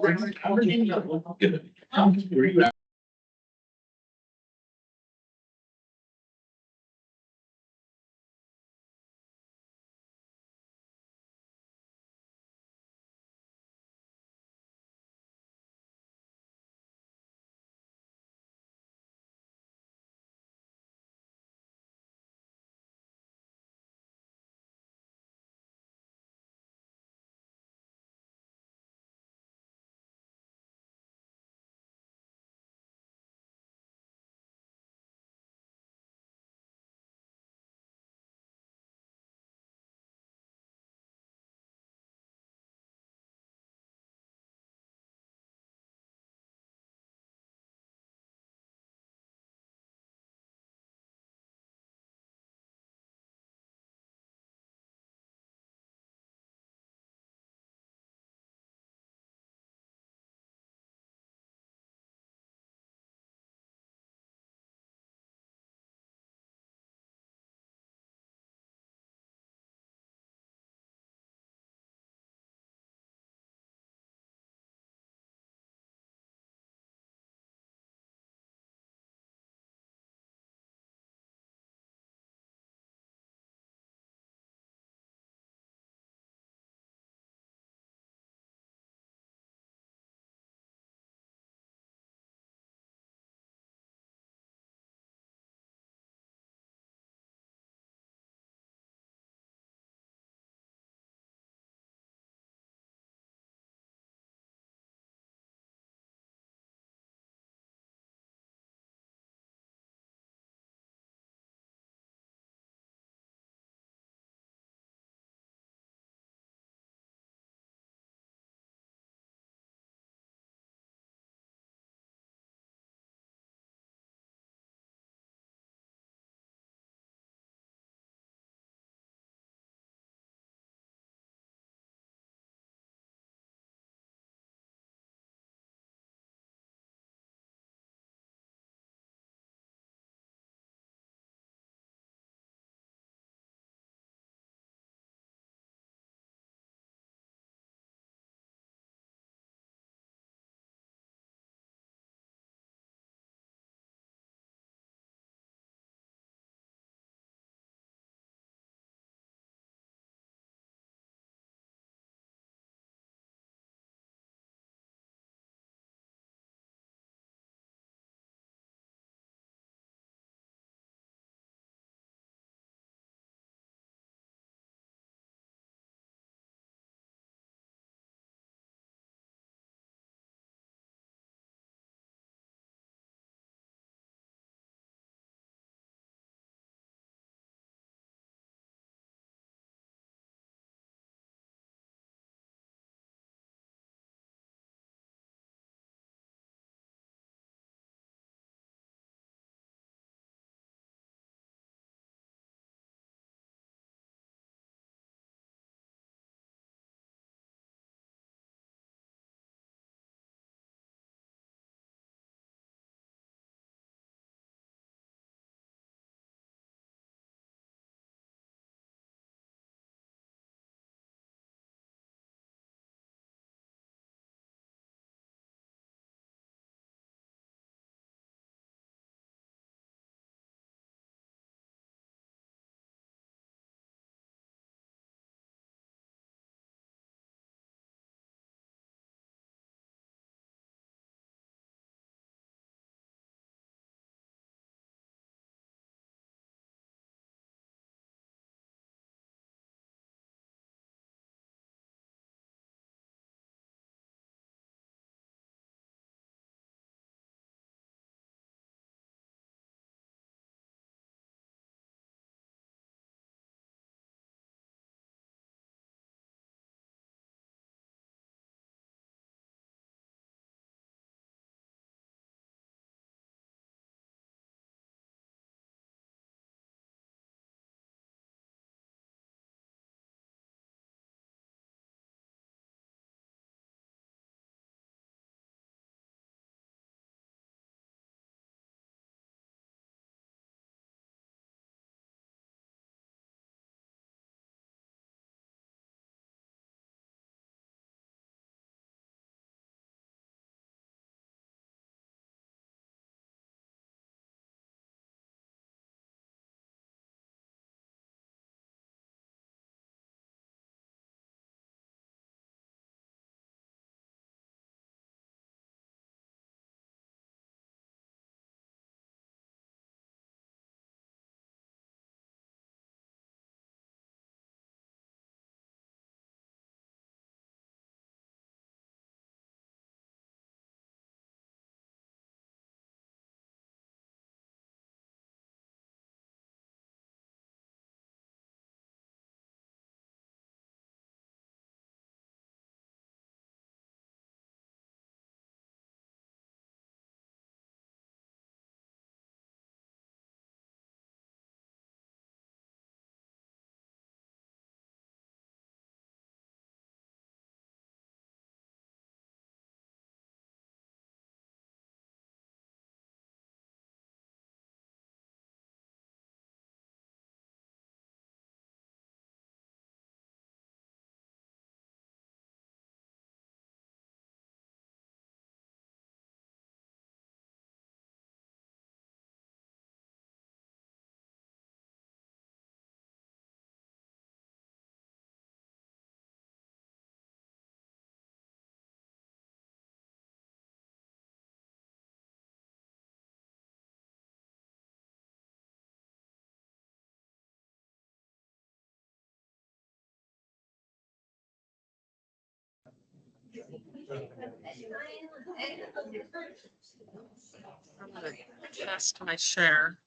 Good. I'm gonna test my share.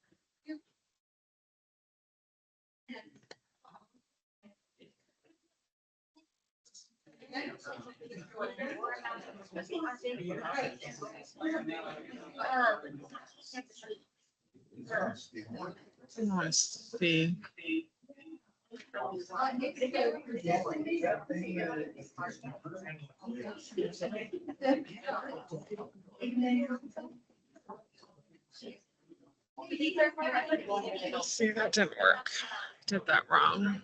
Let's see. See, that didn't work. Did that wrong.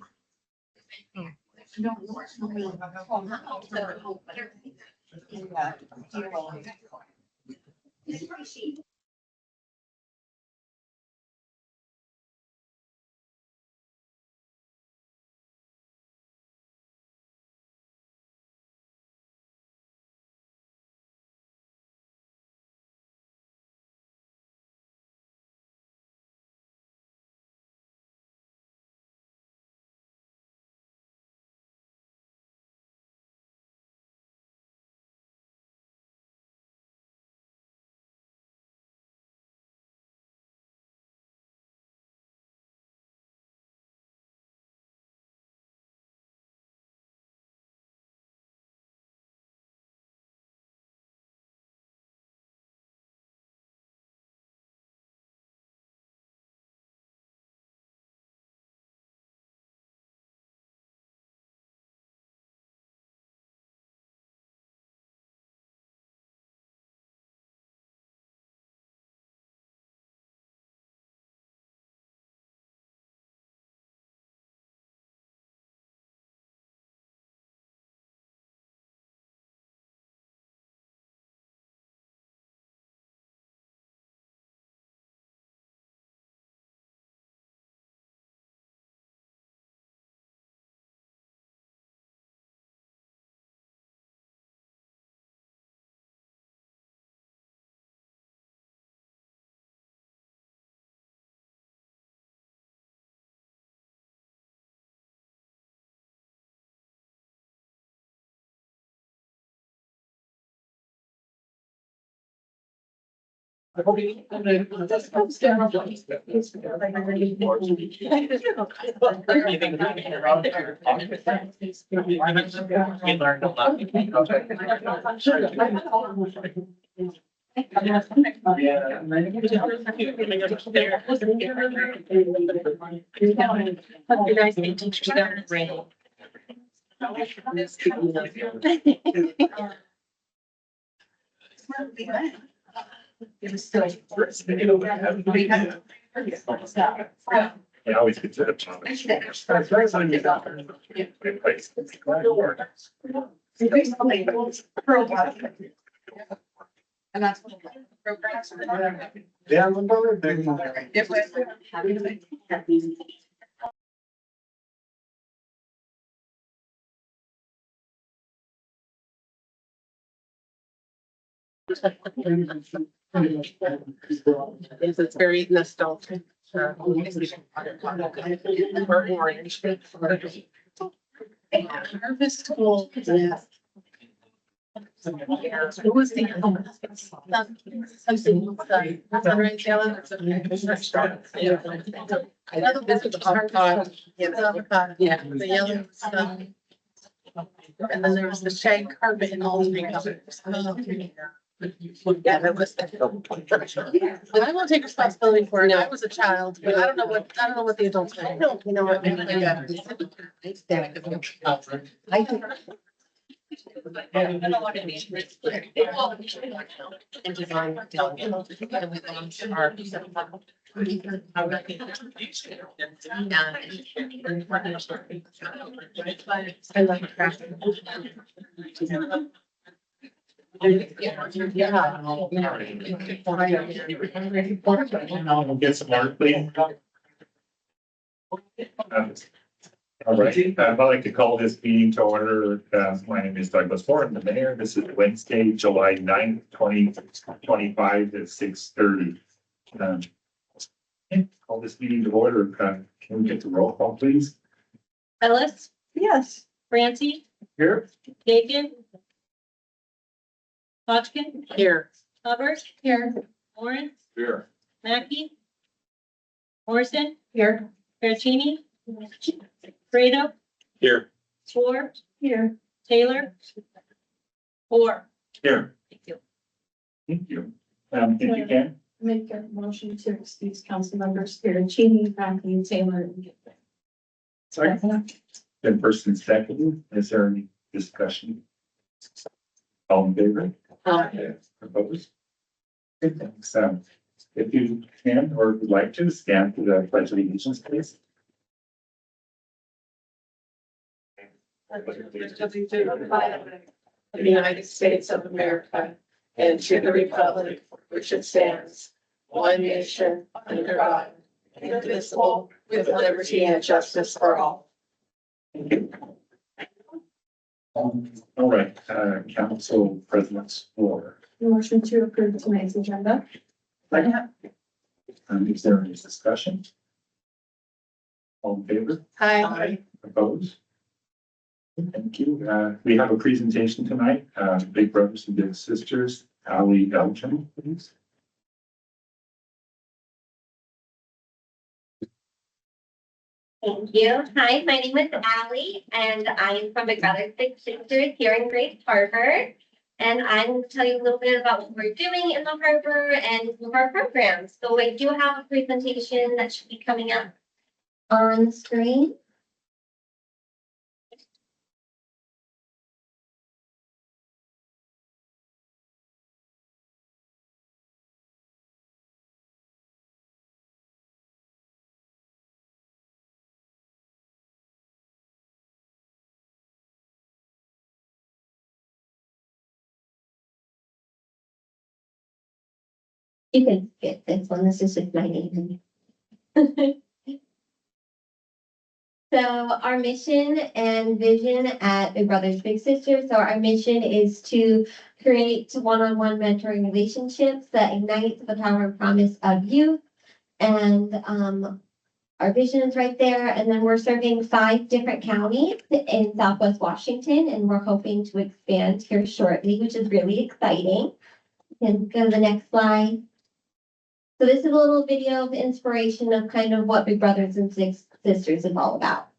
We learned a lot. It was still. I always consider. That's very funny. And that's. Yeah, I'm another big. It was. It's very nostalgic. Or orange. Harvest Gold. It was the. I know this is the avocado. Yeah, the yellow stuff. And then there was the shag carpet and all three colors. Yeah, that was. I won't take responsibility for it. I was a child, but I don't know what the adults do. You know what? Maybe they got. I think. And design. And we launched our. I like crafting. Get some more, please. All right, I'd like to call this meeting to order. My name is Douglas Ford, the mayor. This is Wednesday, July 9th, 2025 at 6:30. Call this meeting to order. Can we get the roll call, please? Ellis, Yes. Francie, Here. Dakin, Hodgkin, Here. Hubbard. Here. Lawrence, Here. Mackey. Morrison, Here. Bertini. Fredo, Here. Schwartz. Here. Taylor. 4. Here. Thank you. Thank you. If you can, Make a motion to excuse council members Cheney, Mackey, Taylor, and Gibson. sorry, been first and second, is there any discussion? All in favor? Opposed? Good, thanks. If you can or would like to stand for the pledge of allegiance, please. Of the United States of America and to the republic for which it stands, one nation, under God, indivisible, with liberty and justice for all. All right, council president's floor. Motion to approve tonight's agenda. Is there any discussion? All in favor? Hi. Opposed? Thank you. We have a presentation tonight, Big Brothers and Big Sisters, Ali Belgium, please. Thank you. Hi, my name is Allie, and I am from Big Brothers Big Sisters here in Grace Harbor. And I'm going to tell you a little bit about what we're doing in the harbor and some of our programs. So I do have a presentation that should be coming up on the screen. You can get this one. This is with my name. So our mission and vision at Big Brothers Big Sisters. So our mission is to create one-on-one mentoring relationships that ignite the power and promise of youth. And our vision is right there. And then we're serving 5 different counties in Southwest Washington, and we're hoping to expand here shortly, which is really exciting. You can go to the next slide. So this is a little video of inspiration of kind of what Big Brothers and Big Sisters is all about.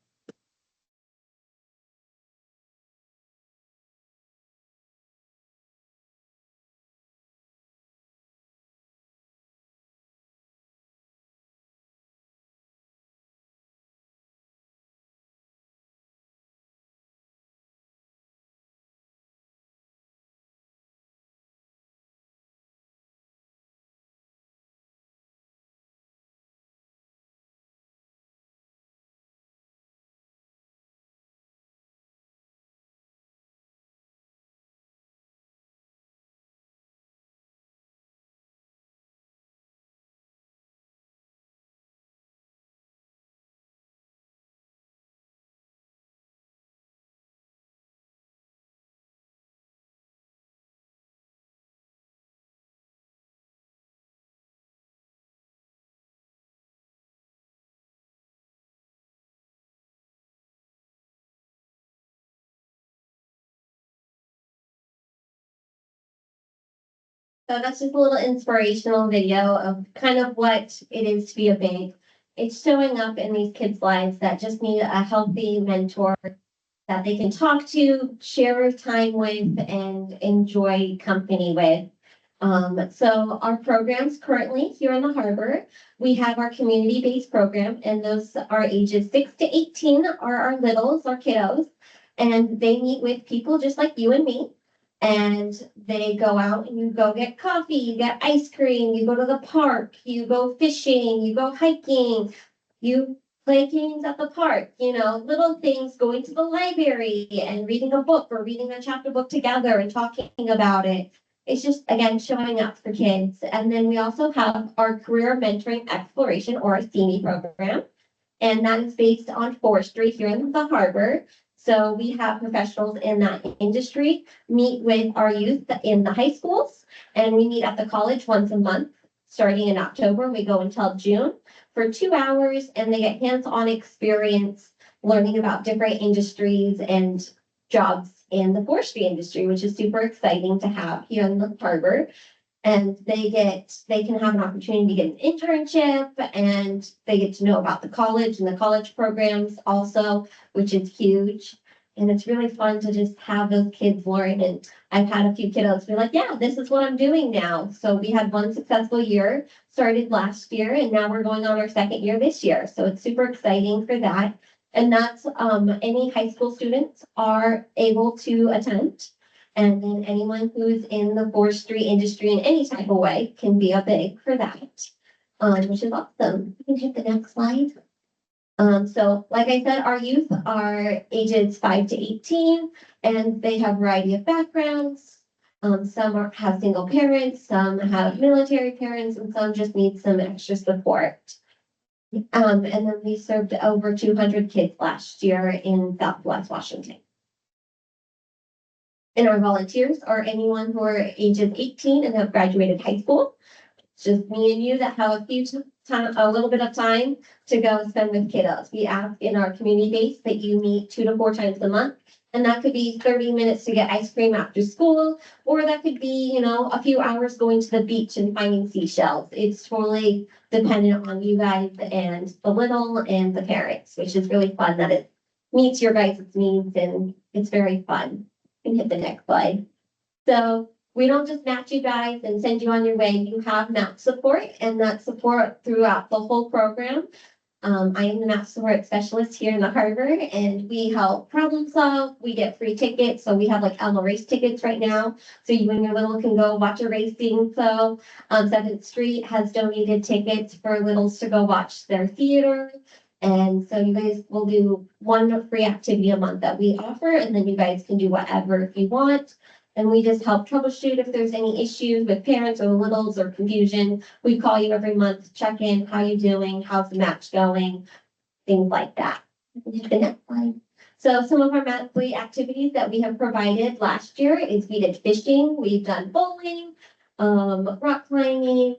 So that's just a little inspirational video of kind of what it is to be a big. It's showing up in these kids' lives that just need a healthy mentor that they can talk to, share time with, and enjoy company with. So our programs currently here in the harbor, we have our community-based program, and those are ages 6 to 18 are our littles, our kiddos, and they meet with people just like you and me. And they go out and you go get coffee, you get ice cream, you go to the park, you go fishing, you go hiking, you play games at the park, you know, little things, going to the library and reading a book or reading a chapter book together and talking about it. It's just, again, showing up for kids. And then we also have our Career Mentoring Exploration, or a CME program. And that is based on forestry here in the harbor. So we have professionals in that industry meet with our youth in the high schools, and we meet at the college once a month, starting in October. We go until June for 2 hours, and they get hands-on experience learning about different industries and jobs in the forestry industry, which is super exciting to have here in the harbor. And they can have an opportunity to get an internship, and they get to know about the college and the college programs also, which is huge. And it's really fun to just have those kids learn. And I've had a few kiddos be like, yeah, this is what I'm doing now. So we had one successful year, started last year, and now we're going on our second year this year. So it's super exciting for that. And that's any high school students are able to attend. And then anyone who's in the forestry industry in any type of way can be a big for that, which is awesome. You can hit the next slide. So like I said, our youth are ages 5 to 18, and they have a variety of backgrounds. Some have single parents, some have military parents, and some just need some extra support. And then we served over 200 kids last year in Southwest Washington. And our volunteers are anyone who are ages 18 and have graduated high school. It's just me and you that have a little bit of time to go spend with kiddos. We ask in our community base that you meet 2 to 4 times a month. And that could be 30 minutes to get ice cream after school, or that could be, a few hours going to the beach and finding seashells. It's totally dependent on you guys and the little and the parents, which is really fun that it meets your guys' needs, and it's very fun. You can hit the next slide. So we don't just match you guys and send you on your way. You have match support, and that support throughout the whole program. I am the match support specialist here in the harbor, and we help problem solve. We get free tickets. So we have like Elmo race tickets right now. So you and your little can go watch a racing. So 7th Street has donated tickets for littles to go watch their theater. And so you guys will do one free activity a month that we offer, and then you guys can do whatever if you want. And we just help troubleshoot if there's any issues with parents or littles or confusion. We call you every month, check in, how you doing, how's the match going, things like that. The next slide. So some of our monthly activities that we have provided last year is we did fishing, we've done bowling, rock climbing,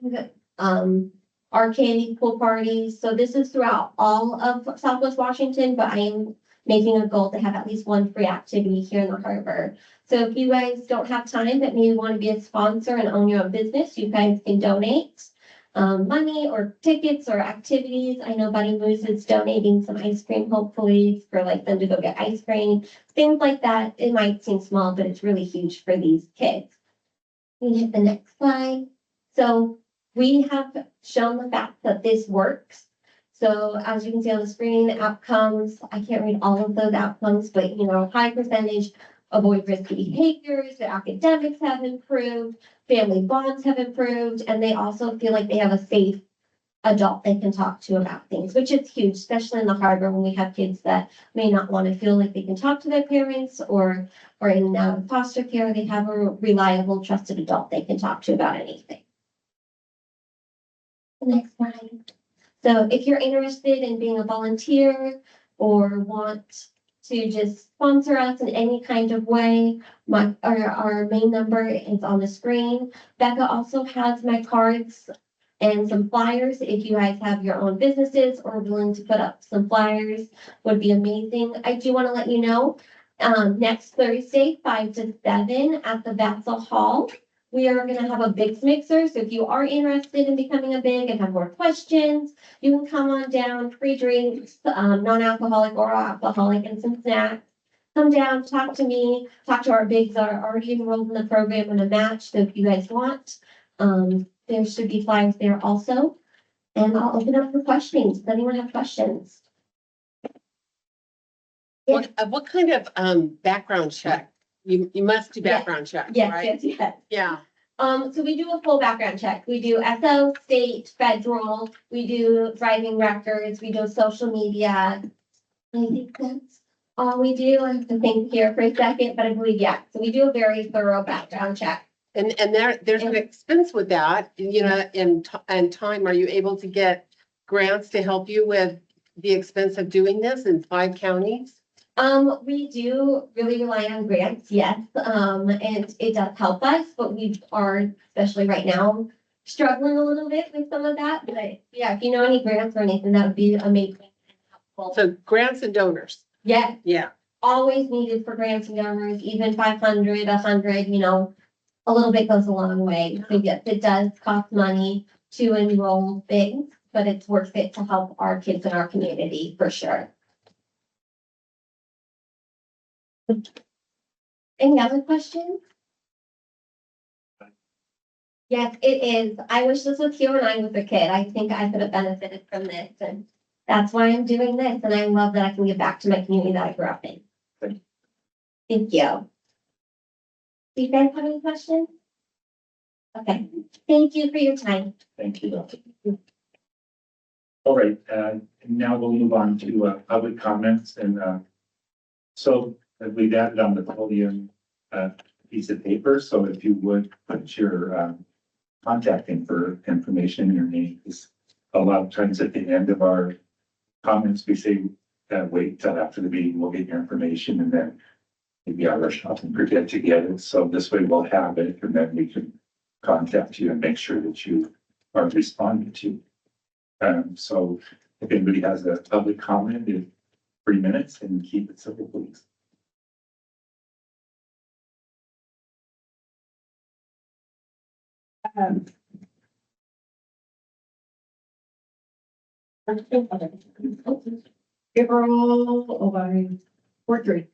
our candy pool parties. So this is throughout all of Southwest Washington, but I am making a goal to have at least one free activity here in the harbor. So if you guys don't have time but maybe want to be a sponsor and own your own business, you guys can donate money or tickets or activities. I know Buddy Moose is donating some ice cream, hopefully, for like them to go get ice cream, things like that. It might seem small, but it's really huge for these kids. You can hit the next slide. So we have shown the fact that this works. So as you can see on the screen, outcomes, I can't read all of those outcomes, but high percentage avoid risky behaviors, their academics have improved, family bonds have improved, and they also feel like they have a safe adult they can talk to about things, which is huge, especially in the harbor when we have kids that may not want to feel like they can talk to their parents or in and out of foster care. They have a reliable, trusted adult they can talk to about anything. Next slide. So if you're interested in being a volunteer or want to just sponsor us in any kind of way, our main number is on the screen. Becca also has my cards and some flyers. If you guys have your own businesses or willing to put up some flyers, would be amazing. I do want to let you know, next Thursday, 5 to 7 at the Vassal Hall, we are going to have a Bigs mixer. So if you are interested in becoming a Big and have more questions, you can come on down, free drinks, non-alcoholic or alcoholic, and some snacks. Come down, talk to me, talk to our Bigs that are already enrolled in the program in a match. So if you guys want, there should be flyers there also. And I'll open up for questions. Does anyone have questions? What kind of background check? You must do background checks, Yes, right? yes. Yeah. So we do a full background check. We do SO, state, federal, we do driving records, we do social media. I think that's all we do. I have to think here for a second, but I believe, yeah. So we do a very thorough background check. And there's an expense with that, in time. Are you able to get grants to help you with the expense of doing this in 5 counties? We do really rely on grants, yes, and it does help us, but we are, especially right now, struggling a little bit with some of that. But yeah, if you know any grants or anything, that would be amazing. So grants and donors. Yeah, Yeah. always needed for grants and donors, even 500, 100, a little bit goes a long way. So yes, it does cost money to enroll things, but it's worth it to help our kids in our community for sure. Any other questions? Yes, it is. I wish this was here when I was a kid. I think I could have benefited from this, and that's why I'm doing this. And I love that I can give back to my community that I grew up in. Thank you. Do you guys have any questions? Okay, thank you for your time. Thank you. All right, now we'll move on to public comments and so we've added on the podium piece of paper, so if you would put your contact information, your name, is a lot of times at the end of our comments, we say wait till after the meeting, we'll get your information, and then maybe I rush off and forget to get it, so this way we'll have it, and then we can contact you and make sure that you are responded to. So if anybody has a public comment in 3 minutes, and keep it simple, please. April, oh, by 4-3.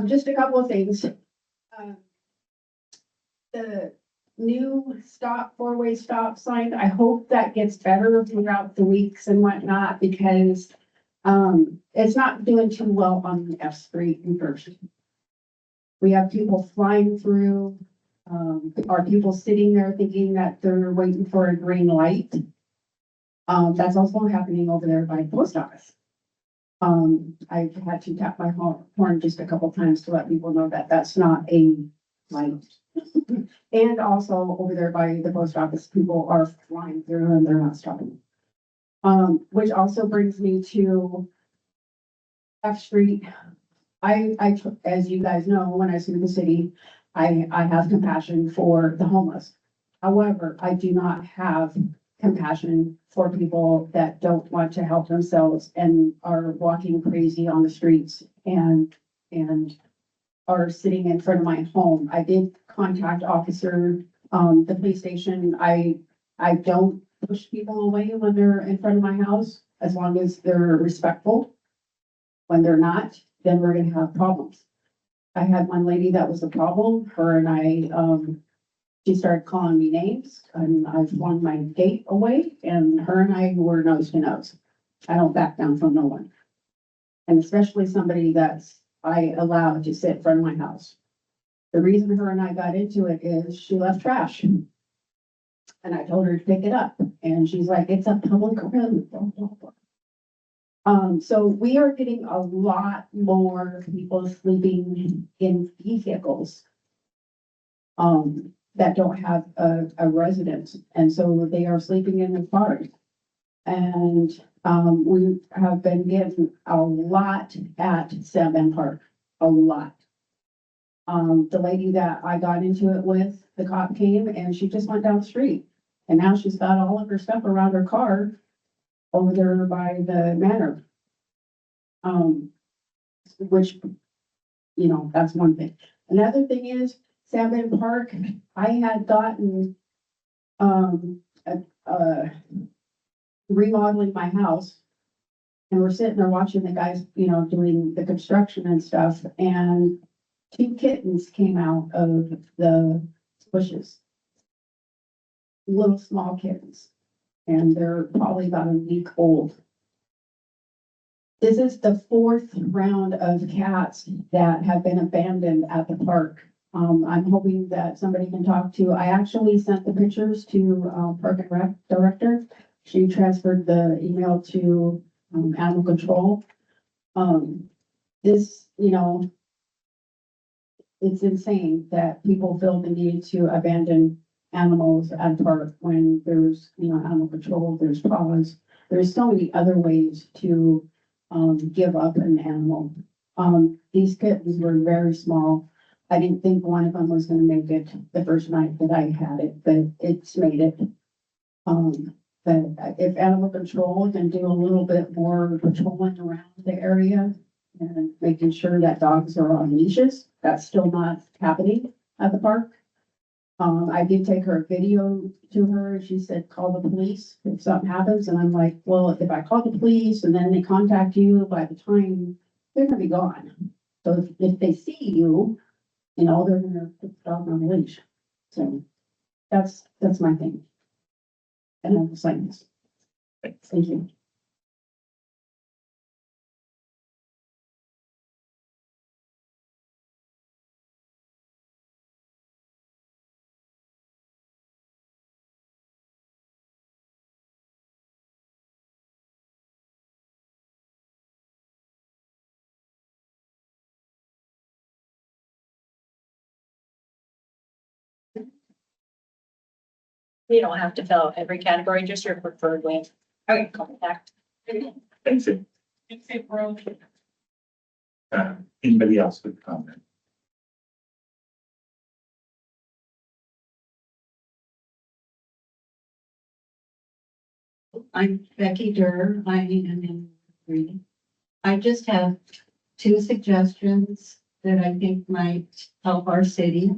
Just a couple of things. The new four-way stop sign, I hope that gets better throughout the weeks and whatnot, because it's not doing too well on F Street and First. We have people flying through, are people sitting there thinking that they're waiting for a green light? That's also happening over there by the post office. I've had to tap my horn just a couple times to let people know that that's not a light. And also over there by the post office, people are flying through and they're not stopping. Which also brings me to F Street. As you guys know, when I serve the city, I have compassion for the homeless. However, I do not have compassion for people that don't want to help themselves and are walking crazy on the streets and are sitting in front of my home. I did contact the police station. I don't push people away when they're in front of my house, as long as they're respectful. When they're not, then we're gonna have problems. I had one lady that was a problem. Her and I, she started calling me names, and I flung my gate away, and her and I were nose to nose. I don't back down from no one. And especially somebody that's I allowed to sit in front of my house. The reason her and I got into it is she left trash. And I told her to pick it up, and she's like, it's a public road. So we are getting a lot more people sleeping in vehicles that don't have a residence, and so they are sleeping in the cars. And we have been getting a lot at Sam Park, a lot. The lady that I got into it with, the cop came and she just went down the street, and now she's got all of her stuff around her car over there by the manor. Which, that's one thing. Another thing is Sam Park, I had gotten remodeling my house, and we're sitting there watching the guys, doing the construction and stuff, and 2 kittens came out of the bushes. Little small kittens, and they're probably about a week old. This is the 4th round of cats that have been abandoned at the park. I'm hoping that somebody can talk to, I actually sent the pictures to Park and Rec director. She transferred the email to animal control. This, it's insane that people feel the need to abandon animals at the park when there's, animal control, there's paws. There's so many other ways to give up an animal. These kittens were very small. I didn't think one of them was gonna make it the first night that I had it, but it's made it. But if animal control can do a little bit more patrolling around the area, and making sure that dogs are on leashes. That's still not happening at the park. I did take her video to her. She said, call the police if something happens. And I'm like, well, if I call the police and then they contact you, by the time they're gonna be gone. So if they see you, you know, they're gonna put the dog on a leash. So that's my thing. And I'm just like this. Thanks. Thank you. You don't have to fill out every category, just your preferred way. Okay, contact. Thanks. Anybody else with comment? I'm Becky Durr. I am in reading. I just have two suggestions that I think might help our city.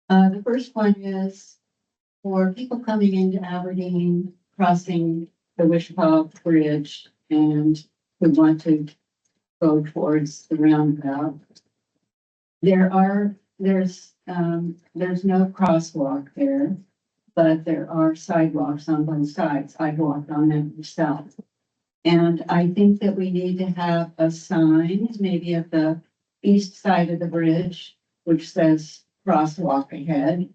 The first one is for people coming into Aberdeen, crossing the Wichita Bridge and who want to go towards the roundabout. There's no crosswalk there, but there are sidewalks on both sides. I walked on them myself. And I think that we need to have a sign, maybe at the east side of the bridge, which says crosswalk ahead.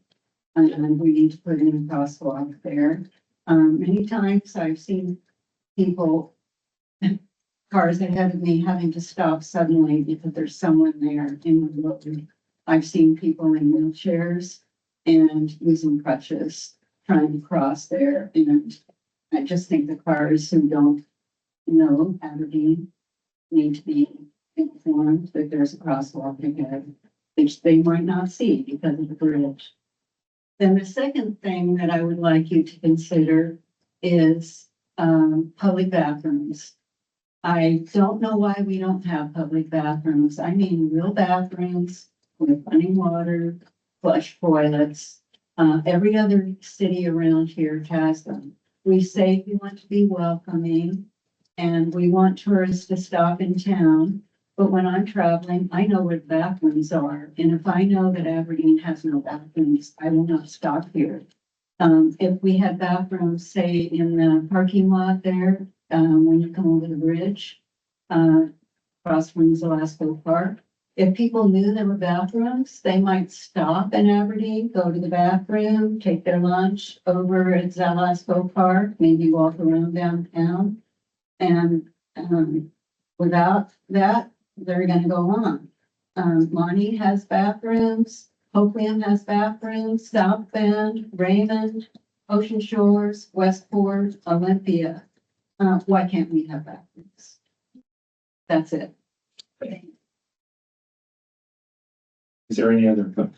And we need to put in a crosswalk there. Many times I've seen people, cars ahead of me having to stop suddenly because there's someone there in the road. I've seen people in wheelchairs and using crutches trying to cross there. And I just think the cars who don't know Aberdeen need to be informed that there's a crosswalk ahead, which they might not see because of the bridge. Then the second thing that I would like you to consider is public bathrooms. I don't know why we don't have public bathrooms. I mean, real bathrooms with running water, flush toilets. Every other city around here has them. We say we want to be welcoming and we want tourists to stop in town. But when I'm traveling, I know where the bathrooms are. And if I know that Aberdeen has no bathrooms, I will not stop here. If we had bathrooms, say in the parking lot there, when you come over the bridge, across from Zelasco Park, if people knew there were bathrooms, they might stop in Aberdeen, go to the bathroom, take their lunch over at Zelasco Park, maybe walk around downtown. And without that, they're going to go on. Monty has bathrooms, Hoquiam has bathrooms, South Bend, Raymond, Ocean Shores, Westport, Olympia. Why can't we have bathrooms? That's it. Is there any other comment?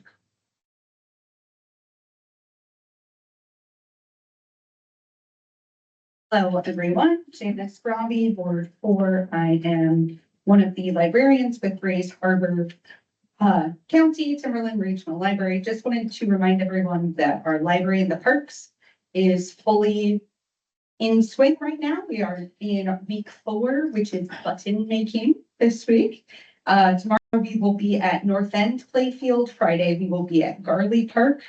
Hello, everyone. Janice Robbie, Board 4. I am one of the librarians with Grays Harbor County Timberland Regional Library. Just wanted to remind everyone that our library in the parks is fully in swing right now. We are in week 4, which is button making this week. Tomorrow we will be at North End Playfield. Friday we will be at Garley Park.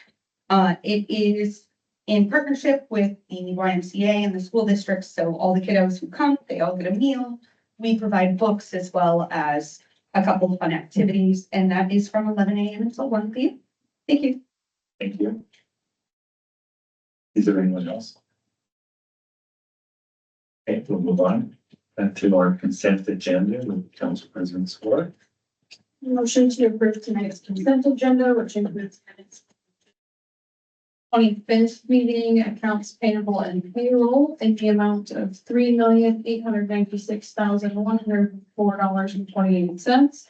It is in partnership with the YMCA and the school districts. So all the kiddos who come, they all get a meal. We provide books as well as a couple of fun activities, and that is from 11 a.m. until 1 p.m. Thank you. Thank you. Is there anyone else? Okay, we'll move on to our consent agenda with Council President Swarth. Motion to approve tonight's consent agenda, which includes minutes. 25th meeting, accounts payable and payroll in the amount of $3,896,104.28,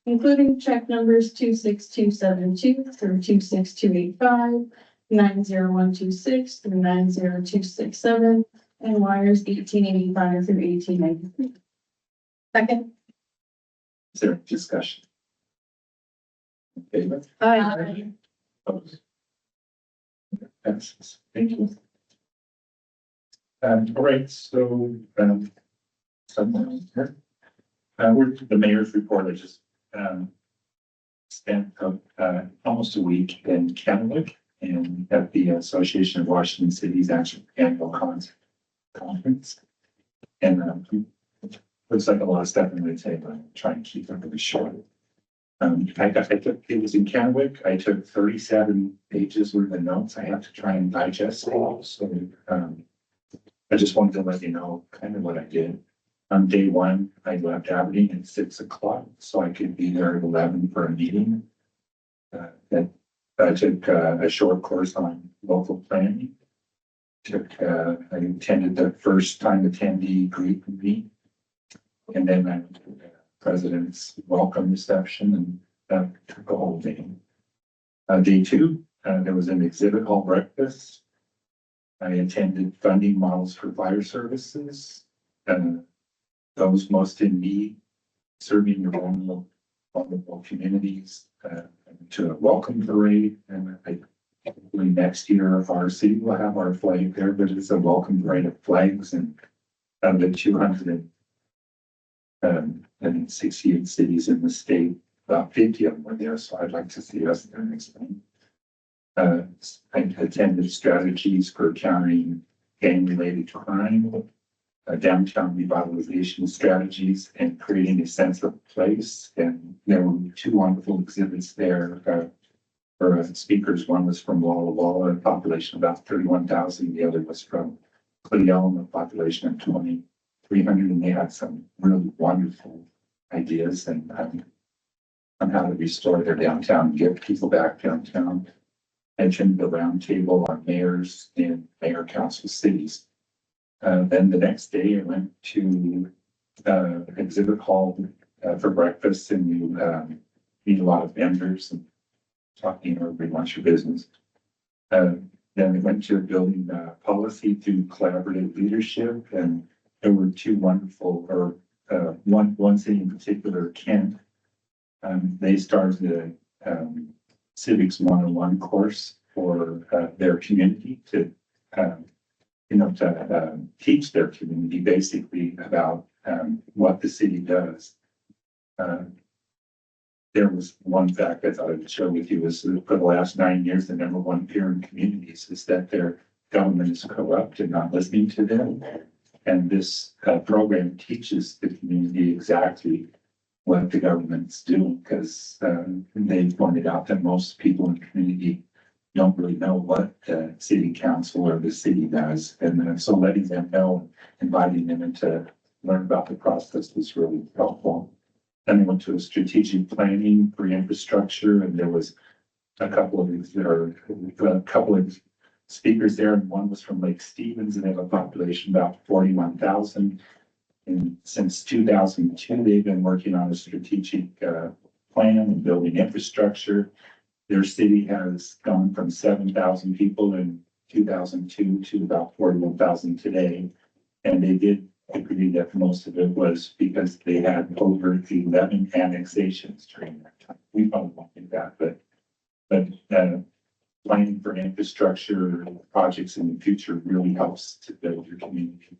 including check numbers 26272 through 26285, 90126 through 90267, and wires 1885 through 1893. Second. Is there discussion? In favor? Opposed? Passes. Thank you. All right, so, someone here. We're the mayor's report. I just, spent, almost a week in Kennewick and at the Association of Washington Cities annual conference. And, looks like a lot of stuff I'm going to say, but I'm trying to keep it really short. It was in Kennewick. I took 37 pages worth of notes. I had to try and digest it all. So, I just wanted to let you know kind of what I did. On day one, I left Aberdeen at 6 o'clock, so I could be there at 11 for a meeting. Then I took a short course on local planning. I attended the first time attendee greet me. And then I went to the president's welcome reception, and that took a whole day. Day two, there was an exhibit hall breakfast. I attended funding models for fire services. Those most in need, serving the vulnerable communities, to a welcome parade. And I believe next year our city will have our flag there, but it's a welcome parade of flags, and out of the 268 cities in the state, about 50 of them were there. So I'd like to see us there next time. I attended strategies for countering gang-related crime, downtown revitalization strategies, and creating a sense of place. And there were two wonderful exhibits there for speakers. One was from Walla Walla, a population of about 31,000. The other was from Cleon, a population of 2,300. And they had some really wonderful ideas and on how to restore their downtown and get people back downtown. Mentioned the roundtable on mayors and mayor council cities. Then the next day I went to exhibit hall for breakfast, and you meet a lot of vendors and talking or everybody wants your business. Then we went to building policy through collaborative leadership, and there were two wonderful, or one city in particular, Kent. They started a civics 101 course for their community to teach their community basically about what the city does. There was one fact I thought I would share with you is that for the last 9 years, the number one fear in communities is that their government is corrupt and not listening to them. And this program teaches the community exactly what the government's doing, because they pointed out that most people in the community don't really know what the city council or the city does. And so letting them know, inviting them in to learn about the process was really helpful. Then we went to a strategic planning for infrastructure, and there was a couple of speakers there, and one was from Lake Stevens, and they have a population about 41,000. And since 2002, they've been working on a strategic plan and building infrastructure. Their city has gone from 7,000 people in 2002 to about 41,000 today. And they did agree that most of it was because they had over 11 annexations during that time. We probably won't do that, but planning for infrastructure projects in the future really helps to build your community.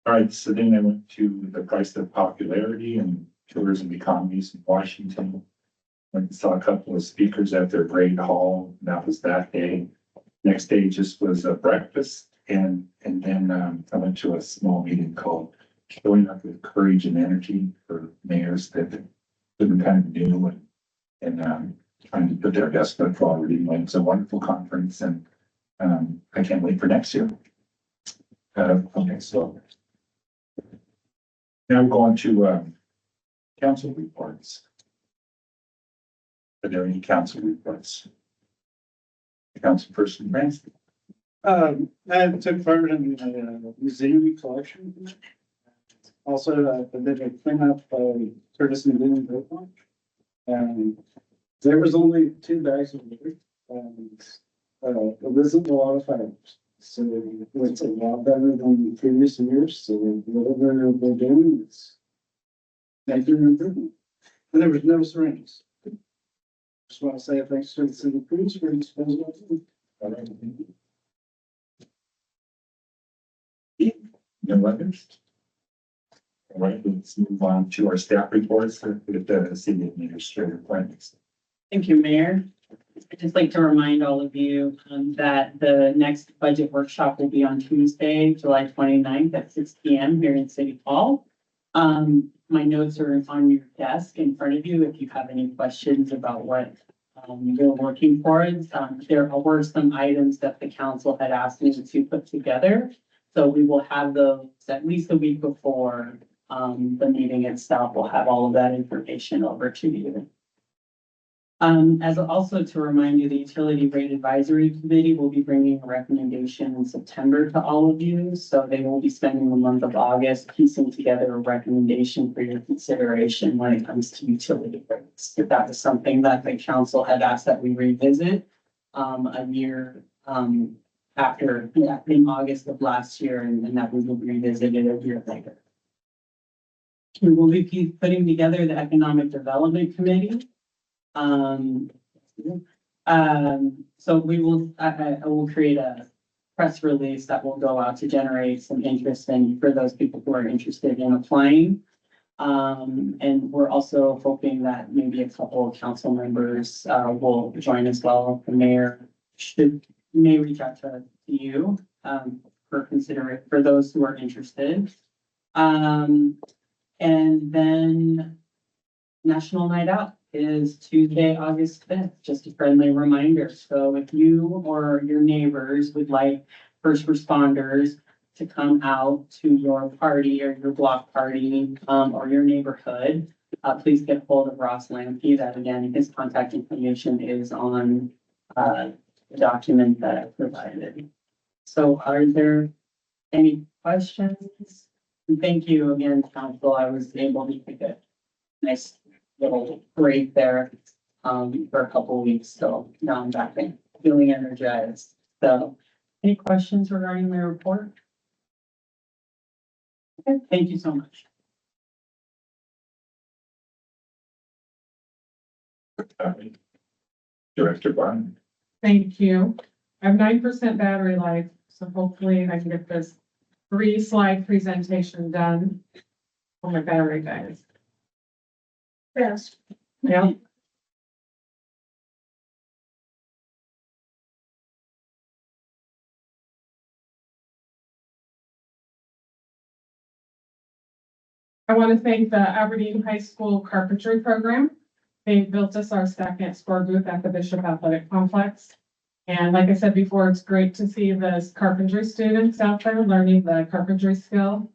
All right, so then I went to the price of popularity and tourism economies in Washington. Went and saw a couple of speakers at their great hall. And that was that day. Next day just was a breakfast, and then I went to a small meeting called Showing Up with Courage and Energy for mayors that have been kind of new and trying to put their best foot forward. It's a wonderful conference, and I can't wait for next year. Okay, so now we're going to council reports. Are there any council reports? Councilperson Branson. I took part in the museum collection. Also, I did a cleanup by Curtis and Dylan Boat Launch. There was only 2 bags of liquor, and it wasn't a lot of fires. So it's a lot better than the previous years. So whatever we're doing is making an improvement. And there was no syringes. Just want to say thanks to the city police for disposal of them. All right. No others? All right, let's move on to our staff reports with the city administrator plans. Thank you, Mayor. I'd just like to remind all of you that the next budget workshop will be on Tuesday, July 29th at 6 p.m. here in City Hall. My notes are on your desk in front of you if you have any questions about what you're working towards. There were some items that the council had asked me to put together. So we will have those at least a week before the meeting itself. We'll have all of that information over to you. As also to remind you, the Utility Rate Advisory Committee will be bringing a recommendation in September to all of you. So they will be spending the month of August piecing together a recommendation for your consideration when it comes to utility rates. If that is something that the council had asked that we revisit a year after, in August of last year, and that we will revisit it a year later. We will be putting together the Economic Development Committee. So we will, I will create a press release that will go out to generate some interest in for those people who are interested in applying. And we're also hoping that maybe a couple of council members will join as well. The mayor may reach out to you for those who are interested. And then National Night Out is Tuesday, August 5th, just a friendly reminder. So if you or your neighbors would like first responders to come out to your party or your block party or your neighborhood, please get hold of Ross Lamke. That again, his contact information is on the document that I provided. So are there any questions? And thank you again, council. I was able to take a nice little break there for a couple of weeks. So now I'm back in feeling energized. So any questions regarding my report? Okay, thank you so much. Director Barn. Thank you. I have 9% battery life, so hopefully I can get this 3-slide presentation done on my battery guys. Yes. Yeah. I want to thank the Aberdeen High School Carpentry Program. They built us our second score booth at the Bishop Athletic Complex. And like I said before, it's great to see the carpentry students out there learning the carpentry skill.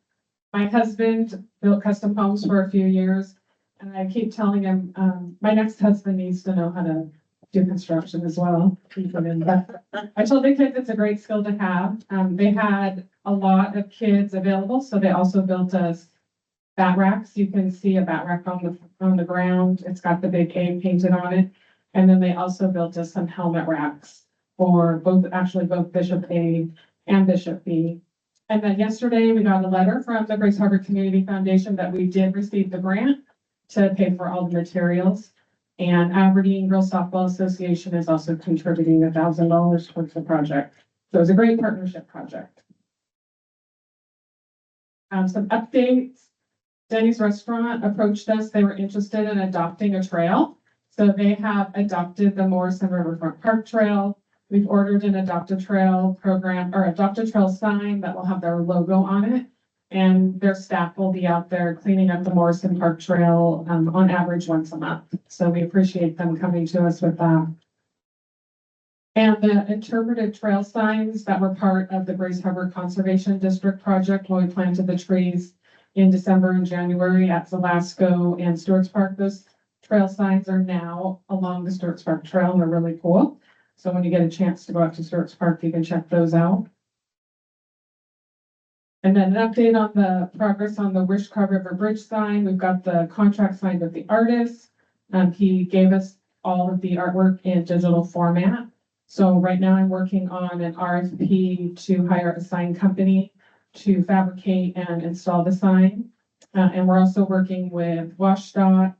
My husband built custom homes for a few years, and I keep telling him, my next husband needs to know how to do construction as well. But I told the kids it's a great skill to have. They had a lot of kids available, so they also built us bat racks. You can see a bat rack on the ground. It's got the big A painted on it. And then they also built us some helmet racks for both Bishop A and Bishop B. And then yesterday we got a letter from the Grace Harbor Community Foundation that we did receive the grant to pay for all the materials. And Aberdeen Girls Softball Association is also contributing $1,000 towards the project. So it's a great partnership project. Some updates. Denny's Restaurant approached us. They were interested in adopting a trail. So they have adopted the Morrison Riverfront Park Trail. We've ordered an Adopt a Trail program or Adopt a Trail sign that will have their logo on it. And their staff will be out there cleaning up the Morrison Park Trail on average once a month. So we appreciate them coming to us with that. And the interpreted trail signs that were part of the Grace Harbor Conservation District project when we planted the trees in December and January at Velasco and Stewart's Park. Those trail signs are now along the Stewart's Park Trail, and they're really cool. So when you get a chance to go out to Stewart's Park, you can check those out. And then an update on the progress on the Wishkar River Bridge sign. We've got the contract signed with the artist. He gave us all of the artwork in digital format. So right now I'm working on an RFP to hire a sign company to fabricate and install the sign. And we're also working with WashDOT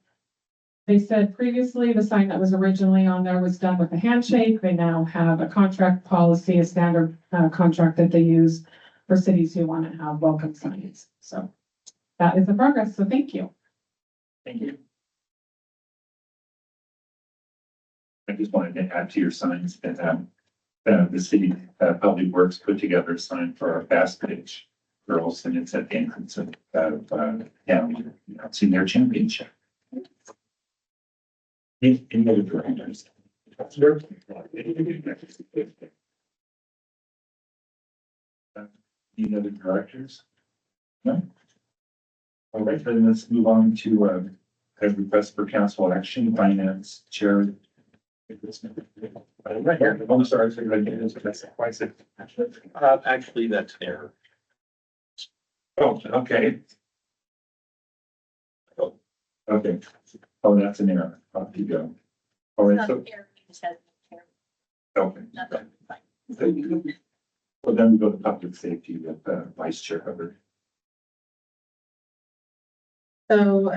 They said previously the sign that was originally on there was done with a handshake. They now have a contract policy, a standard contract that they use for cities who want to have welcome signs. So that is the progress. So thank you. Thank you. I just wanted to add to your signs that, the city, Public Works put together a sign for our fast pitch girls, and it's at the entrance of, senior championship. Any other directors? Any other directors? No? All right, then let's move on to, a request for council action, finance chair. Right here, I'm sorry, I figured I'd get this, but that's twice it. Actually, that's error. Oh, okay. Oh, okay. Oh, that's an error. Off you go. All right, so, okay. Thank you. Well, then we go to public safety with, Vice Chair Hubbard. So,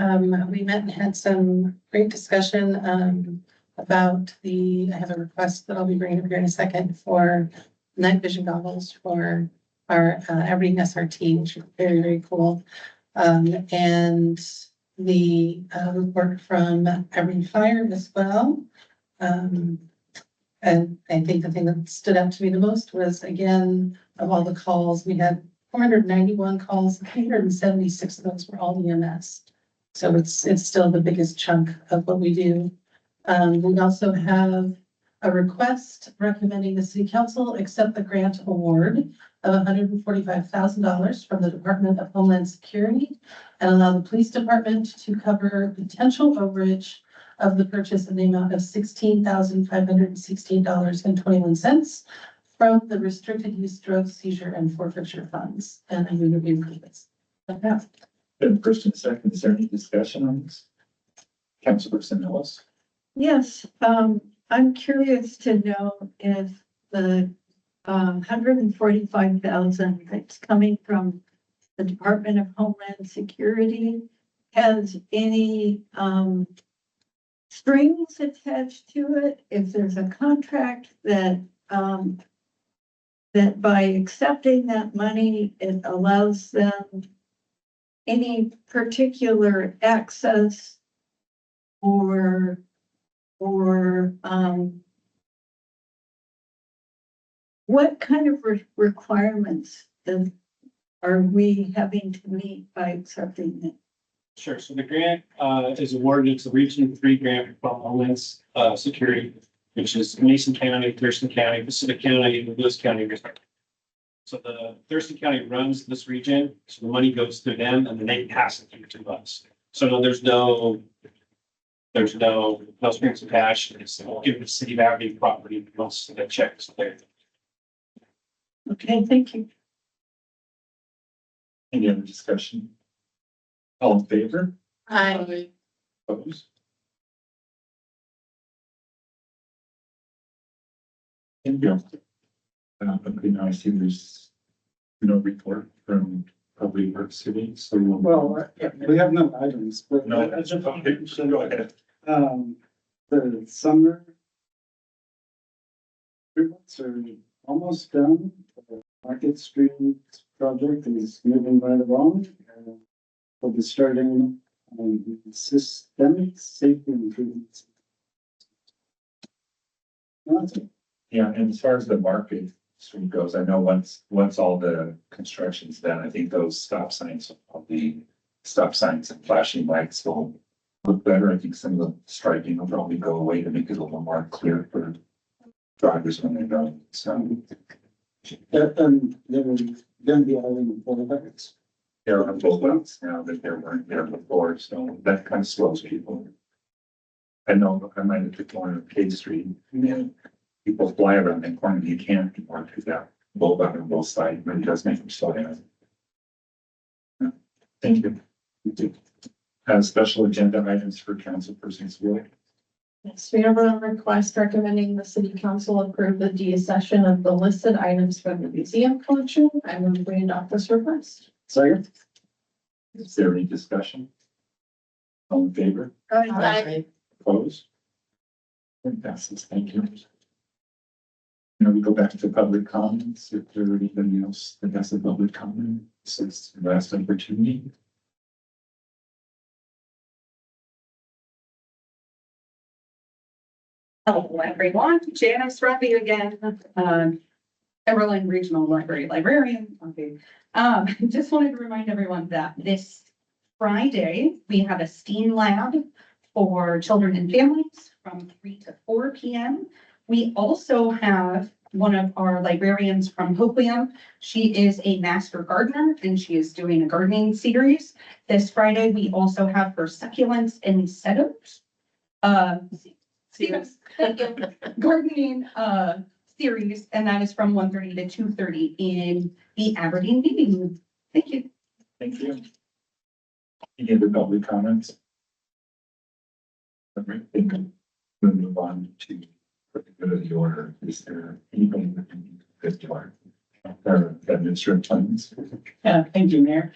we met and had some great discussion, about I have a request that I'll be bringing up here in a second for night vision goggles for our, Aberdeen SRT, which is very, very cool. And the, report from Aberdeen Fire as well. And I think the thing that stood out to me the most was, again, of all the calls, we had 491 calls, 376 of those were all EMS. So it's still the biggest chunk of what we do. We also have a request recommending the city council accept the grant award of $145,000 from the Department of Homeland Security and allow the police department to cover potential overage of the purchase in the amount of $16,516.21 from the restricted use drug seizure and forfeiture funds. And I will review this. Then first and second, is there any discussion on this? Councilperson Ellis? Yes, I'm curious to know if the 145,000 that's coming from the Department of Homeland Security has any strings attached to it. If there's a contract that that by accepting that money, it allows them any particular access or what kind of requirements are we having to meet by accepting it? Sure. So the grant is awarded. It's the Region 3 grant from Homeland Security, which is Mason County, Thurston County, Pacific County, and Lewis County. So the Thurston County runs this region, so the money goes through them, and then they pass it through to us. So no, there's no strings attached. It's give the city of Aberdeen property once the check is cleared. Okay, thank you. Any other discussion? All in favor? Aye. Opposed? Thank you. Okay, now I see there's no report from Public Works City, so we'll. Well, we have no items, but. No, that's okay. Go ahead. The summer treatments are almost done. The Market Street project is moving right along. We'll be starting systemic safety improvements. Yeah, and as far as the Market Street goes, I know once all the construction's done, I think those stop signs, all the stop signs and flashing lights will look better. I think some of the striping will probably go away to make it a little more clear for drivers when they go. So. And they were going to be adding photographs. There are both routes now that there weren't there before, so that kind of slows people. I know I might have took one on Cade Street, and people fly around that corner, you can't anymore because that bulb out on both sides, but it does make them slow down. Yeah. Thank you. Special agenda items for councilpersons, really. Yes, we have a request recommending the city council approve the deaccession of the listed items from the museum collection. I move we adopt this request. Second. Is there any discussion? All in favor? Aye. Opposed? It passes, thank you. Now we go back to public comments, if there anybody else that has a public comment, this is the last opportunity. Hello, everyone. Janice Ruby again, Aberdeen Regional Library Librarian. Okay. Just wanted to remind everyone that this Friday, we have a STEAM lab for children and families from 3 to 4 p.m. We also have one of our librarians from Hoquiam. She is a master gardener and she is doing a gardening series. This Friday, we also have her succulents and sedums. Gardening series, and that is from 1:30 to 2:30 in the Aberdeen meeting room. Thank you. Thank you. Any other public comments? All right, I think we'll move on to for the good of the order. Is there anything that you are or administrative plans? Yeah, thank you, Mayor.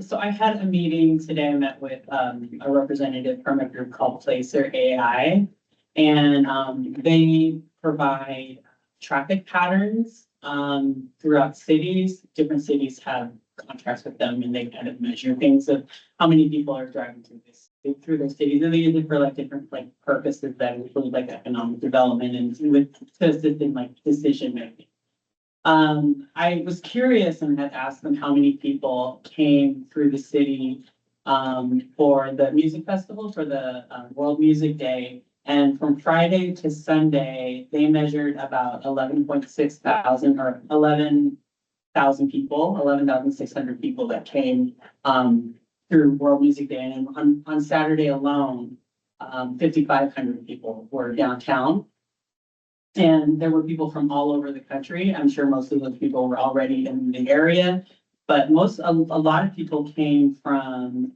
So I had a meeting today. I met with a representative from a group called Placer AI. And they provide traffic patterns throughout cities. Different cities have contracts with them and they kind of measure things of how many people are driving through their cities. And they use it for like different like purposes that include like economic development and with to assist in like decision making. I was curious and had asked them how many people came through the city for the music festival for the World Music Day. And from Friday to Sunday, they measured about 11.6 thousand or 11,000 people, 11,600 people that came through World Music Day. And on Saturday alone, 5,500 people were downtown. And there were people from all over the country. I'm sure most of those people were already in the area, but a lot of people came from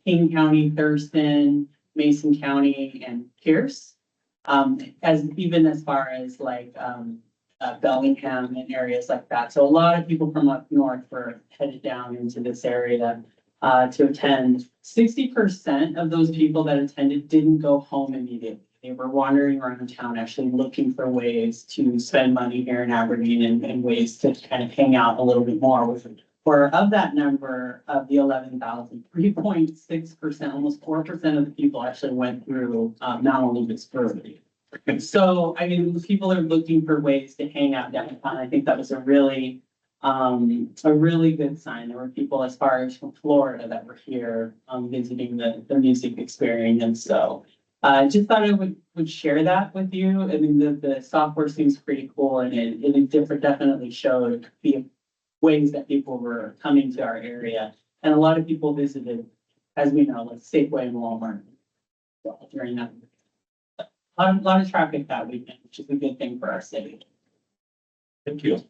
King County, Thurston, Mason County and Pierce, as far as like Bellingham and areas like that. So a lot of people from up north were headed down into this area to attend. 60% of those people that attended didn't go home immediately. They were wandering around town, actually looking for ways to spend money here in Aberdeen and ways to kind of hang out a little bit more with it. For of that number of the 11,000, 3.6%, almost 4% of the people actually went through Mount Olympus early. So, I mean, people are looking for ways to hang out downtown. I think that was a really good sign. There were people as far as from Florida that were here visiting the music experience. So I just thought I would share that with you. I mean, the software seems pretty cool and it definitely showed the ways that people were coming to our area. And a lot of people visited, as we know, like Safeway and Walmart during that. A lot of traffic that weekend, which is a good thing for our city. Thank you.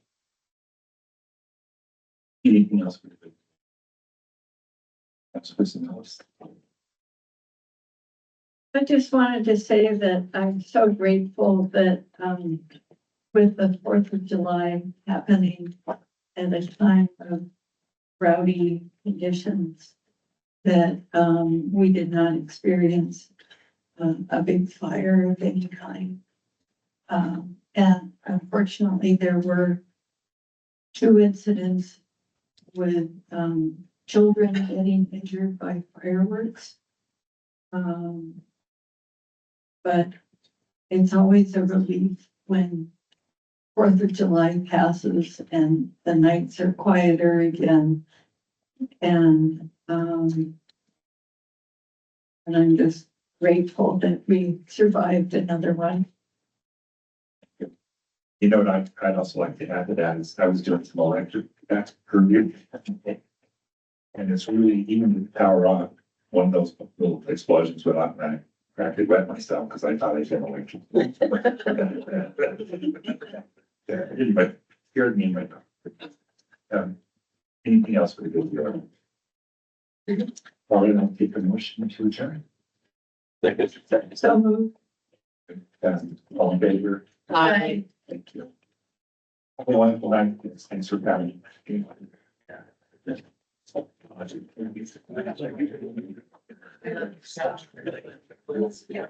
Anything else? That's personnel. I just wanted to say that I'm so grateful that, with the 4th of July happening at a time of rowdy conditions, that, we did not experience a big fire of any kind. And unfortunately, there were 2 incidents with, children getting injured by fireworks. But it's always a relief when 4th of July passes and the nights are quieter again. And I'm just grateful that we survived another one. You know what I'd also like to add to that is I was doing some electric back earlier. And it's really, even with the power on, one of those little explosions went off and I practically wet myself because I thought I hit electric. Anyway, scared me right now. Anything else for the good of the order? All right, I'll take a motion to adjourn. So moved. All in favor? Aye. Thank you. Have a wonderful night. Thanks for coming. Yeah. Yeah.